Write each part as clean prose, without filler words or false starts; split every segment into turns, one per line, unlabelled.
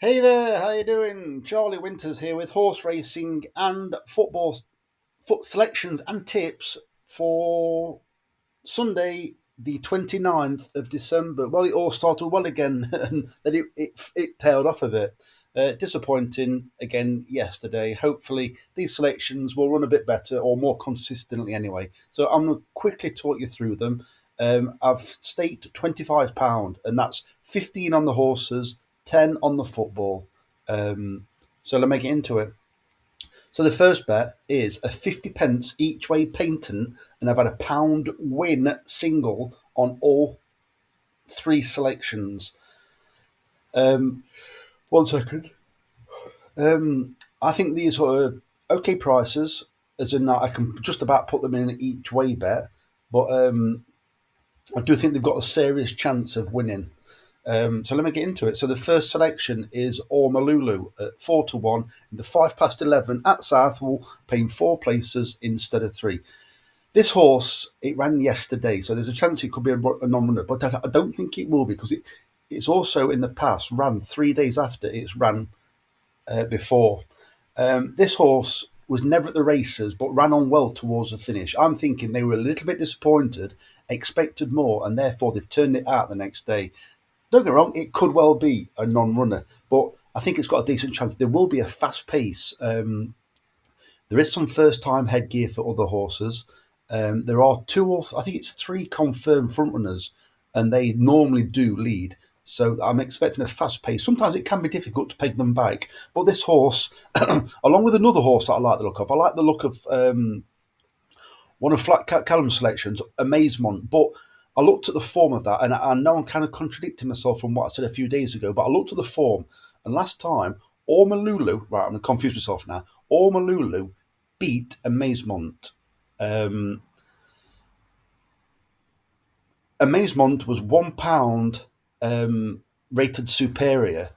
Hey there, how you doing? Charlie Winters here with horse racing and foot selections and tips for Sunday, the 29th of December. Well, it all started well again, and then it tailed off a bit. Disappointing again yesterday. Hopefully, these selections will run a bit better or more consistently anyway. So, I'm going to quickly talk you through them. I've staked £25, and that's 15 on the horses, 10 on the football. So, let me get into it. So the first bet is a 50 pence each way patent, and I've had a pound win single on all three selections. One second. I think these are okay prices, as in that I can just about put them in each way bet, but I do think they've got a serious chance of winning. So let me get into it. So the first selection is Ormalulu at 4-1 in the 5 past 11 at Southall, paying four places instead of three. This horse, it ran yesterday, so there's a chance it could be a non-runner, but I don't think it will because it's also in the past ran 3 days after it's ran before. This horse was never at the races, but ran on well towards the finish. I'm thinking they were a little bit disappointed, expected more, and therefore they've turned it out the next day. Don't get me wrong, it could well be a non-runner, but I think it's got a decent chance. There will be a fast pace. There is some first-time headgear for other horses. There are two or I think it's three confirmed front runners, and they normally do lead. So I'm expecting a fast pace. Sometimes it can be difficult to peg them back, but this horse, along with another horse that I like the look of, I like the look of one of Flat Callum's selections, Amazement. But I looked at the form of that, and I know I'm kind of contradicting myself from what I said a few days ago, but I looked at the form, and last time, Ormalulu, right, I'm going to confuse myself now, Ormalulu beat Amazement. Um, Amazement was £1 rated superior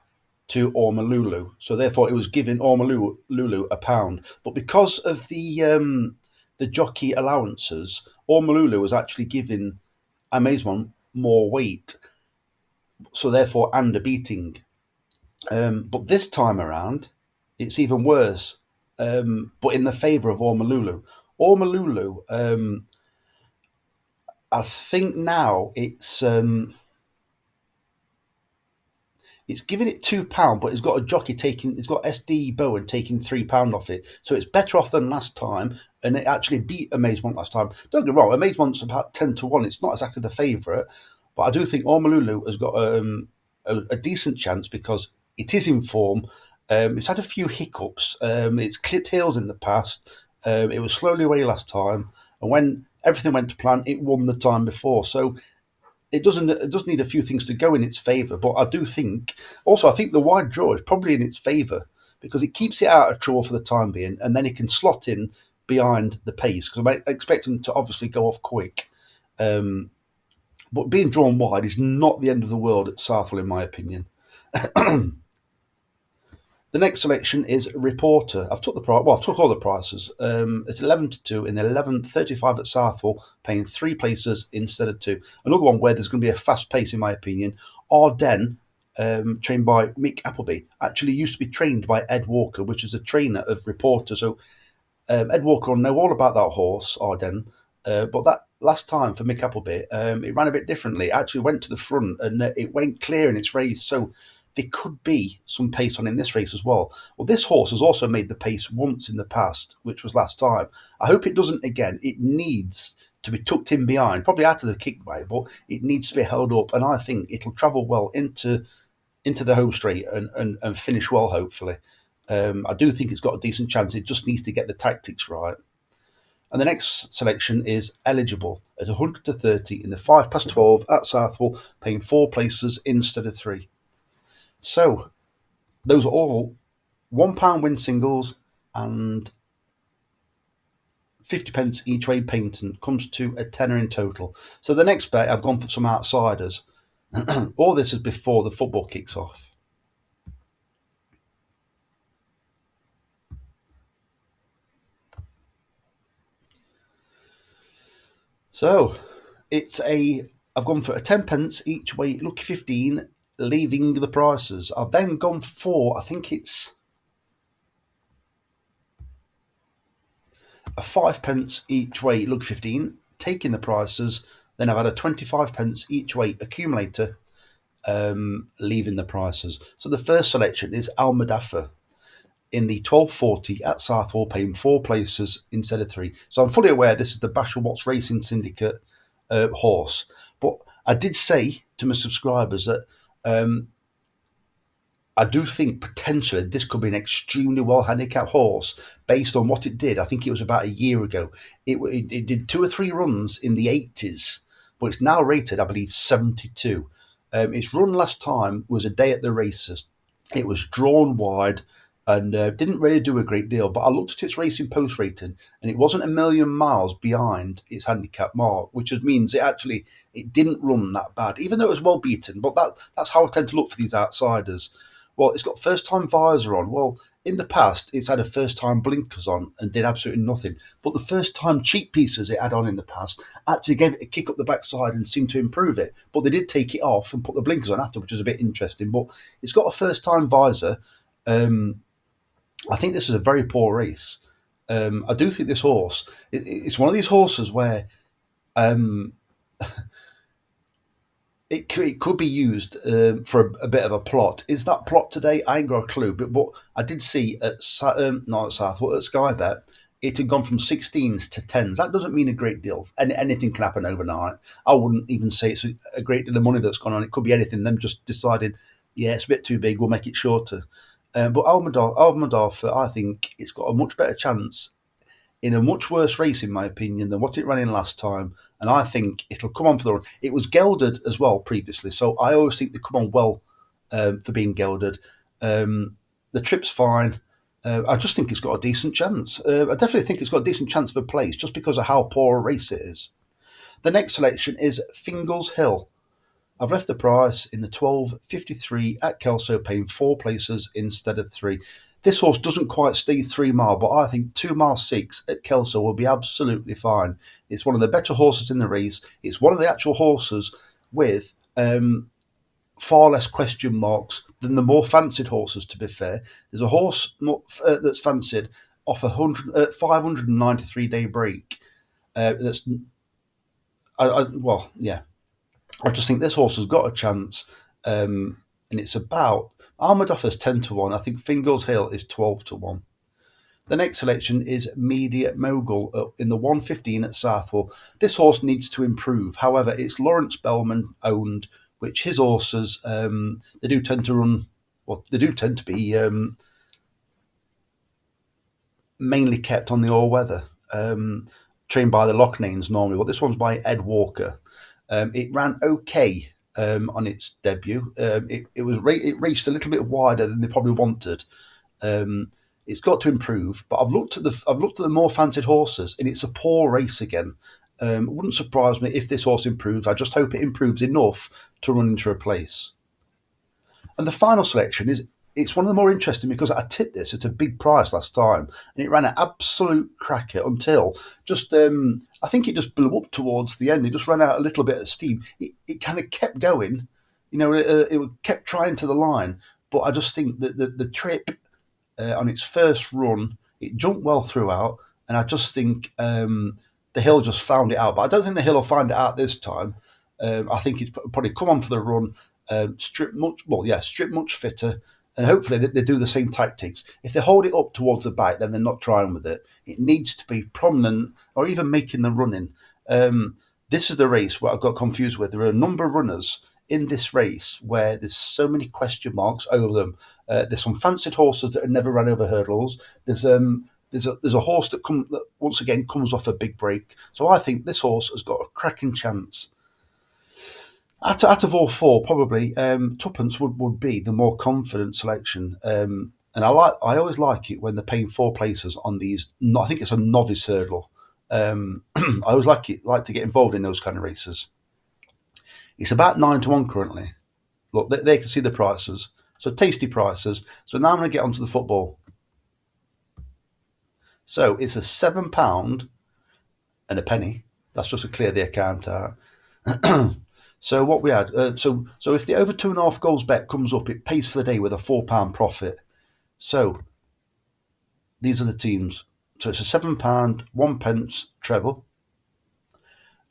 to Ormalulu, so therefore it was giving Ormalulu a pound. But because of the jockey allowances, Ormalulu was actually giving Amazement more weight, so therefore and a beating. But this time around, it's even worse, but in the favour of Ormalulu. Ormalulu, I think now it's giving it £2, but it's got a jockey it's got SD Bowen taking £3 off it. So it's better off than last time, and it actually beat Amazement last time. Don't get me wrong, Amazement's about 10-1. It's not exactly the favourite, but I do think Ormalulu has got a decent chance because it is in form. It's had a few hiccups. It's clipped heels in the past. It was slowly away last time, and when everything went to plan, it won the time before. So it does need a few things to go in its favour, but I do think also I think the wide draw is probably in its favour because it keeps it out of trouble for the time being, and then it can slot in behind the pace because I expect them to obviously go off quick. But being drawn wide is not the end of the world at Southall, in my opinion. The next selection is Reporter. I've took the price. Well, I've took all the prices. It's 11-2 in the 11:35 at Southall, paying three places instead of two. Another one where there's going to be a fast pace, in my opinion. Ardennes, trained by Mick Appleby, actually used to be trained by Ed Walker, which is a trainer of Reporter. So Ed Walker will know all about that horse, Ardennes. But that last time for Mick Appleby, it ran a bit differently. It actually went to the front and it went clear in its race. So there could be some pace on in this race as well. Well, this horse has also made the pace once in the past, which was last time. I hope it doesn't again. It needs to be tucked in behind, probably out of the kickbay, but it needs to be held up. And I think it'll travel well into the home straight and finish well, hopefully. I do think it's got a decent chance. It just needs to get the tactics right. And the next selection is Eligible at 100-30 in the 5 past 12 at Southall, paying four places instead of three. So those are all £1 win singles and 50 pence each way patent, comes to a tenner in total. So the next bet, I've gone for some outsiders. All this is before the football kicks off. So I've gone for a 10 pence each way, lucky 15 leaving the prices. I've then gone for, I think it's a 5 pence each way, lug 15, taking the prices. Then I've had a 25 pence each way accumulator, leaving the prices. So the first selection is Almadafa in the 1240 at Southall, paying 4 places instead of 3. So I'm fully aware this is the Basham Watts Racing Syndicate horse. But I did say to my subscribers that I do think potentially this could be an extremely well handicapped horse based on what it did. I think it was about a year ago. It did 2 or 3 runs in the 80s, but it's now rated, I believe, 72. Its run last time was a day at the races. It was drawn wide and didn't really do a great deal. But I looked at its racing post rating, and it wasn't a million miles behind its handicap mark, which means it didn't run that bad, even though it was well beaten. But that's how I tend to look for these outsiders. Well, it's got first time visor on. Well, in the past, it's had a first time blinkers on and did absolutely nothing. But the first time cheek pieces it had on in the past actually gave it a kick up the backside and seemed to improve it. But they did take it off and put the blinkers on after, which is a bit interesting. But it's got a first time visor. I think this is a very poor race. I do think this horse, it's one of these horses where it could be used for a bit of a plot. Is that plot today? I ain't got a clue. But I did see not at Southall, at Sky Bet, it had gone from 16s to 10s. That doesn't mean a great deal. Anything can happen overnight. I wouldn't even say it's a great deal of money that's gone on. It could be anything. Them just decided, yeah, it's a bit too big. We'll make it shorter. But Almadorf, I think it's got a much better chance in a much worse race, in my opinion, than what it ran in last time. And I think it'll come on for the run. It was gelded as well previously, so I always think they come on well for being gelded. The trip's fine. I just think it's got a decent chance. I definitely think it's got a decent chance for place just because of how poor a race it is. The next selection is Fingal's Hill. I've left the price in the 12.53 at Kelso, paying 4 places instead of 3. This horse doesn't quite stay 3 mile, but I think 2 mile 6 at Kelso will be absolutely fine. It's one of the better horses in the race. It's one of the actual horses with far less question marks than the more fancied horses, to be fair. There's a horse that's fancied off a 593-day break. I just think this horse has got a chance, and it's about Armadoffer's 10-1. I think Fingal's Hill is 12-1. The next selection is Media Mogul in the 115 at Southall. This horse needs to improve. However, it's Lawrence Bellman owned, which his horses they do tend to run. Well, they do tend to be mainly kept on the all weather, trained by the Lochnanes normally. But this one's by Ed Walker. It ran okay on its debut. It raced a little bit wider than they probably wanted. It's got to improve, but I've looked at the more fancied horses, and it's a poor race again. It wouldn't surprise me if this horse improves. I just hope it improves enough to run into a place. And the final selection it's one of the more interesting because I tipped this at a big price last time, and it ran an absolute cracker until just I think it just blew up towards the end. It just ran out a little bit of steam. It kind of kept going, it kept trying to the line, but I just think that the trip on its first run, it jumped well throughout, and I just think the hill just found it out. But I don't think the hill will find it out this time. I think it's probably come on for the run, strip much fitter, and hopefully they do the same tactics. If they hold it up towards the back, then they're not trying with it. It needs to be prominent or even making the running. This is the race where I got confused with. There are a number of runners in this race where there's so many question marks over them. There's some fancied horses that have never ran over hurdles. There's a horse that once again comes off a big break. So I think this horse has got a cracking chance. Out of all four, probably Tuppence would be the more confident selection. And I always like it when they're paying 4 places on these. I think it's a novice hurdle. I always like to get involved in those kind of races. It's about 9-1 currently. Look, they can see the prices. So tasty prices. So now I'm going to get onto the football. So it's a £7 and a penny. That's just to clear the account out. So what we had, so if the over 2.5 goals bet comes up, it pays for the day with a £4 profit. So these are the teams. So it's a £7, 1 pence treble,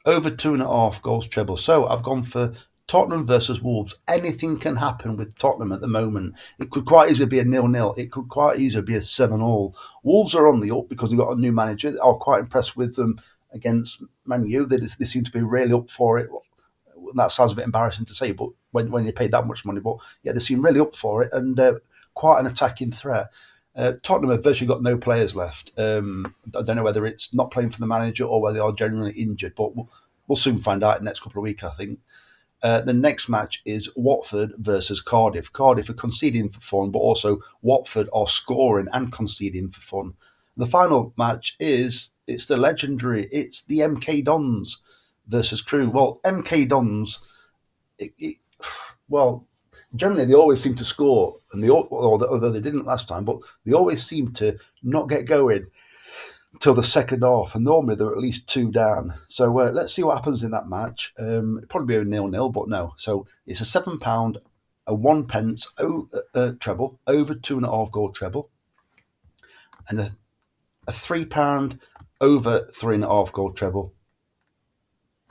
over 2.5 goals treble. So I've gone for Tottenham versus Wolves. Anything can happen with Tottenham at the moment. It could quite easily be a 0-0. It could quite easily be a 7-all. Wolves are on the up because they've got a new manager. I'm quite impressed with them against Man U. They seem to be really up for it. That sounds a bit embarrassing to say, but when you pay that much money, but yeah, they seem really up for it and quite an attacking threat. Tottenham have virtually got no players left. I don't know whether it's not playing for the manager or whether they are generally injured, but we'll soon find out in the next couple of weeks, I think. The next match is Watford versus Cardiff. Cardiff are conceding for fun, but also Watford are scoring and conceding for fun. The final match it's the legendary, it's the MK Dons versus Crew. Well, MK Dons, well, generally they always seem to score, and although they didn't last time, but they always seem to not get going till the second half, and normally they're at least two down. So let's see what happens in that match. It'll probably be a 0-0, but no. So it's a £7, a 1 pence treble, over 2.5 goal treble, and a £3 over 3.5 goal treble.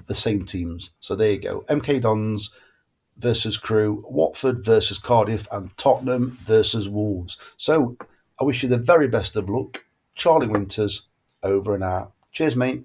The same teams. So there you go. MK Dons versus Crew, Watford versus Cardiff, and Tottenham versus Wolves. So I wish you the very best of luck. Charlie Winters, over and out. Cheers, mate.